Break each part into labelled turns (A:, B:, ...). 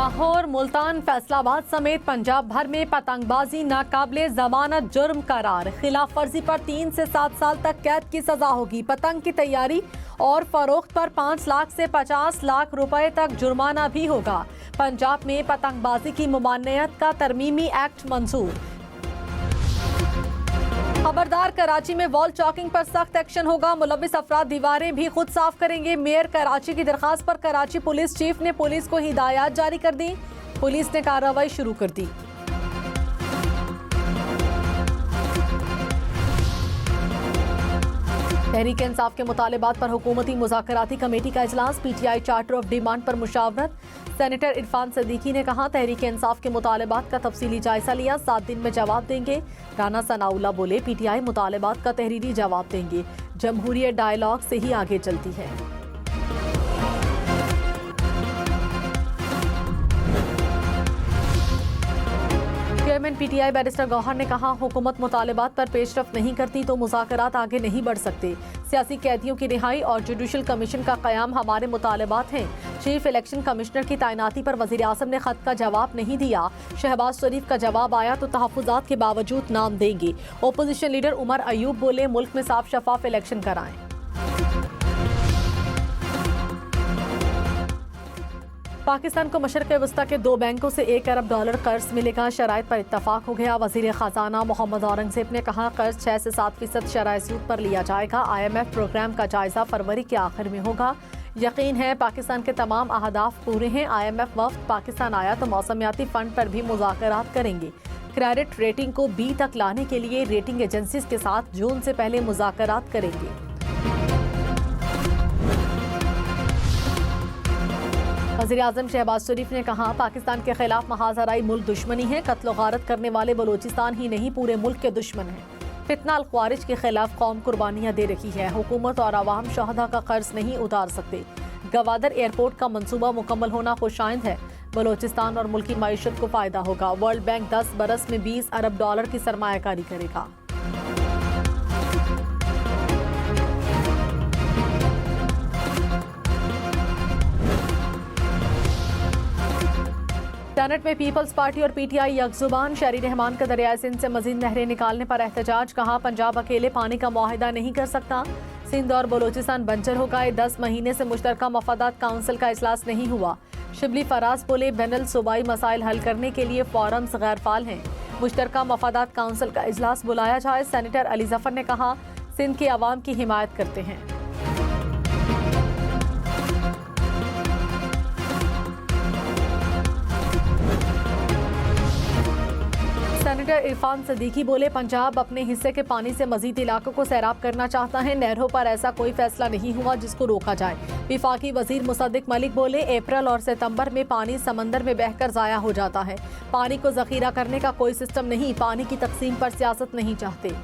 A: लाहौर, मुल्तान, फैसलाबाद समेत पंजाब भर में पतंगबाजी नाकाबिले जमानत जुर्म करार। खिलाफ वर्जी पर 3 से 7 साल तक कैद की सजा होगी। पतंग की तैयारी और फरोख्त पर 5 लाख से 50 लाख रुपए तक जुर्माना भी होगा। पंजाब में पतंगबाजी की मुमानियत का तरमीमी एक्ट मंजूर। खबरदार, कराची में वॉल चॉकिंग पर सख्त एक्शन होगा। मुलविस अफराद दीवारें भी खुद साफ करेंगे। मेयर कराची की दरखास्त पर कराची पुलिस चीफ ने पुलिस को हिदायत जारी कर दी। पुलिस ने कार्रवाई शुरू कर दी। तहरीक इंसाफ के मुतालिबात पर हुकूमती मुज़ाकराती कमेटी का इजलास। PTI चार्टर ऑफ डिमांड पर मुशावरत। सेनेटर इरफान सदीकी ने कहा, तहरीक इंसाफ के मुतालिबात का तफसीली जायजा लिया, 7 दिन में जवाब देंगे। राना सनाउल्लाह बोले, PTI मुतालिबात का तहरीरी जवाब देंगे। जमहूरियत डायलॉग से ही आगे चलती है। चेयरमैन PTI बैरिस्टर गौहर ने कहा, हुकूमत मुतालिबात पर पेशरफ नहीं करती तो मुज़ाकरात आगे नहीं बढ़ सकते। सियासी कैदियों की रिहाई और जुडिशल कमीशन का क़याम हमारे मुतालिबात हैं। चीफ इलेक्शन कमिश्नर की तैनाती पर वज़ीर आज़म ने ख़त का जवाब नहीं दिया। शहबाज शरीफ का जवाब आया तो तहफ़्फ़ुज़ात के बावजूद नाम देंगे। ओपोजिशन लीडर उमर अयूब बोले, मुल्क में साफ शफाफ इलेक्शन कराएं। पाकिस्तान को मशरक़ वस्ता के 2 बैंकों से $1 अरब कर्ज मिलेगा। शराइत पर इत्तफाक हो गया। वज़ीर ख़जाना मोहम्मद औरंगज़ेब ने कहा, कर्ज 6 से 7% शरह सूद पर लिया जाएगा। IMF प्रोग्राम का जायजा फरवरी के आखिर में होगा। यकीन है पाकिस्तान के तमाम अहदाफ पूरे हैं। IMF वफ़द पाकिस्तान आया तो मौसमियाती फ़ंड पर भी मुज़ाकरात करेंगे। क्रेडिट रेटिंग को B तक लाने के लिए रेटिंग एजेंसीज के साथ जून से पहले मुज़ाकरात करेंगे। वज़ीर आज़म शहबाज शरीफ ने कहा, पाकिस्तान के खिलाफ महाजराई मुल्क दुश्मनी है। कत्ल गारत करने वाले बलोचिस्तान ही नहीं पूरे मुल्क के दुश्मन हैं। फितना अल ख्वारिज के खिलाफ कौम कुर्बानियाँ दे रही है। हुकूमत और आवाम शहदा का कर्ज नहीं उतार सकते। गवादर एयरपोर्ट का मंसूबा मुकम्मल होना खुशाइंद है। बलोचिस्तान और मुल्की मईशत को फ़ायदा होगा। वर्ल्ड बैंक 10 बरस में $20 अरब की सरमायाकारी करेगा। सेनेट में पीपल्स पार्टी और PTI यकजुबान। शहरी रहमान का दरियाए सिंध से मजीद नहरें निकालने पर एहतजाज। कहा, पंजाब अकेले पानी का मुआहिदा नहीं कर सकता। सिंध और बलोचिस्तान बंजर हो गए। 10 महीने से मुश्तरका मफादात काउंसिल का इजलास नहीं हुआ। शिबली फराज बोले, बैनुल सूबाई मसाइल हल करने के लिए फोरम्स गैर फाल हैं। मुश्तरका मफादात काउंसिल का इजलास बुलाया जाए। सेनेटर अली जफर ने कहा, सिंध के अवाम की हिमायत करते हैं। सेनेटर इरफान सदीकी बोले, पंजाब अपने हिस्से के पानी से मजीद इलाकों को सैराब करना चाहता है। नहरों पर ऐसा कोई फैसला नहीं हुआ जिसको रोका जाए। विफाकी वजीर मुसद्दिक मलिक बोले, अप्रैल और सितंबर में पानी समंदर में बहकर जाया हो जाता है। पानी को जखीरा करने का कोई सिस्टम नहीं। पानी की तकसीम पर सियासत नहीं चाहते।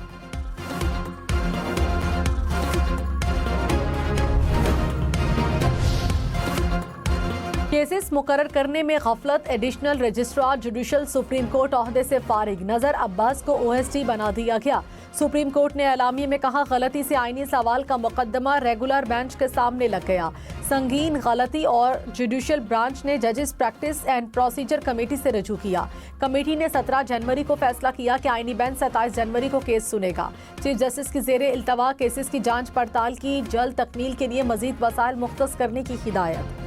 A: केसेस मुकर्रर करने में गफलत। Additional registrar judicial supreme court ओहदे से फारिग। नजर अब्बास को OST बना दिया गया। सुप्रीम कोर्ट ने एलामिये में कहा, गलती से आईनी सवाल का मुकदमा रेगुलर बेंच के सामने लग गया। संगीन गलती और जुडिशल ब्रांच ने जजेस प्रैक्टिस एंड प्रोसीजर कमेटी से रजू किया। कमेटी ने 17 जनवरी को फैसला किया कि आईनी बेंच 27 जनवरी को केस सुनेगा। चीफ जस्टिस की जेरे इल्तवा केसेस की जांच पड़ताल की जल्द तकमील के लिए मजीद वसाइल मुख्तस करने की हिदायत।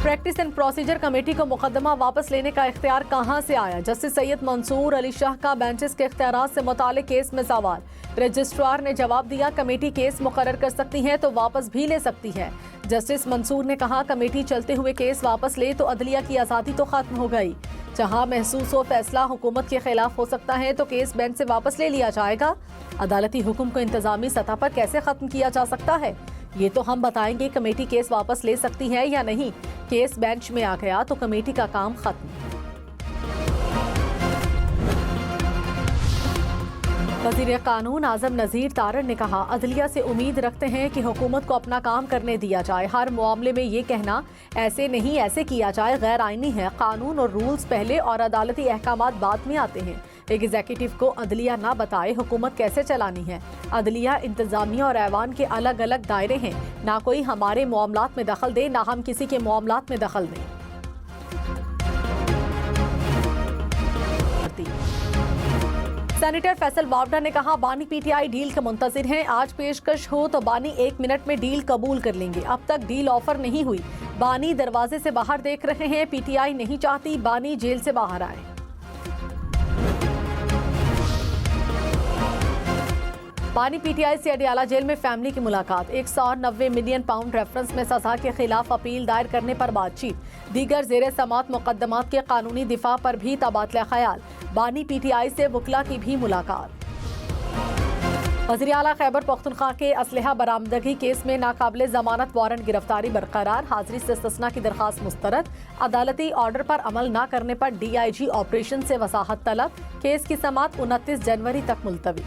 A: प्रैक्टिस एंड प्रोसीजर कमेटी को मुकदमा वापस लेने का इख्तियार कहां से आया? जस्टिस सैयद मंसूर अली शाह का बेंचेस के इख्तियारात से मुतालिक केस में सवाल। रजिस्ट्रार ने जवाब दिया, कमेटी केस मुकर्रर कर सकती है तो वापस भी ले सकती है। जस्टिस मंसूर ने कहा, कमेटी चलते हुए केस वापस ले तो अदलिया की आज़ादी तो खत्म हो गई। जहां महसूस हो फैसला हुकूमत के खिलाफ हो सकता है तो केस बेंच से वापस ले लिया जाएगा। अदालती हुक्म को इंतजामी सतह पर कैसे खत्म किया जा सकता है, ये तो हम बताएंगे। कमेटी केस वापस ले सकती है या नहीं। केस बेंच में आ गया तो कमेटी का काम खत्म। वज़ीर कानून आज़म नज़ीर तारड़ ने कहा, अदलिया से उम्मीद रखते हैं कि हुकूमत को अपना काम करने दिया जाए। हर मामले में ये कहना ऐसे नहीं ऐसे किया जाए गैर आईनी है। कानून और रूल्स पहले और अदालती अहकामात बाद में आते हैं। एग्जीक्यूटिव को अदलिया ना बताए हुकूमत कैसे चलानी है। अदलिया, इंतजामिया और ऐवान के अलग अलग दायरे हैं। ना कोई हमारे मामलात में दखल दे, ना हम किसी के मामलात में दखल दें। सेनेटर फैसल बावडा ने कहा, बानी पीटीआई डील के मुंतजिर हैं। आज पेशकश हो तो बानी 1 मिनट में डील कबूल कर लेंगे। अब तक डील ऑफर नहीं हुई। बानी दरवाजे से बाहर देख रहे हैं। पीटीआई नहीं चाहती बानी जेल से बाहर आए। बानी पीटीआई से अडियाला जेल में फैमिली की मुलाकात। 190 मिलियन पाउंड रेफरेंस में सजा के खिलाफ अपील दायर करने पर बातचीत। दीगर जेर समात मुकदमात के कानूनी दिफा पर भी तबादला ख्याल। बानी पीटीआई से वकला की भी मुलाकात। वज़ीर आला खैबर पख्तूनख्वा के असलहा बरामदगी केस में नाकाबिले जमानत वारंट गिरफ्तारी बरकरार। हाजिरी से इस्तिस्ना की दरखास्त मुस्तरद। अदालती ऑर्डर पर अमल न करने पर DIG ऑपरेशन से वसाहत तलब। केस की समात 29 जनवरी तक मुलतवी।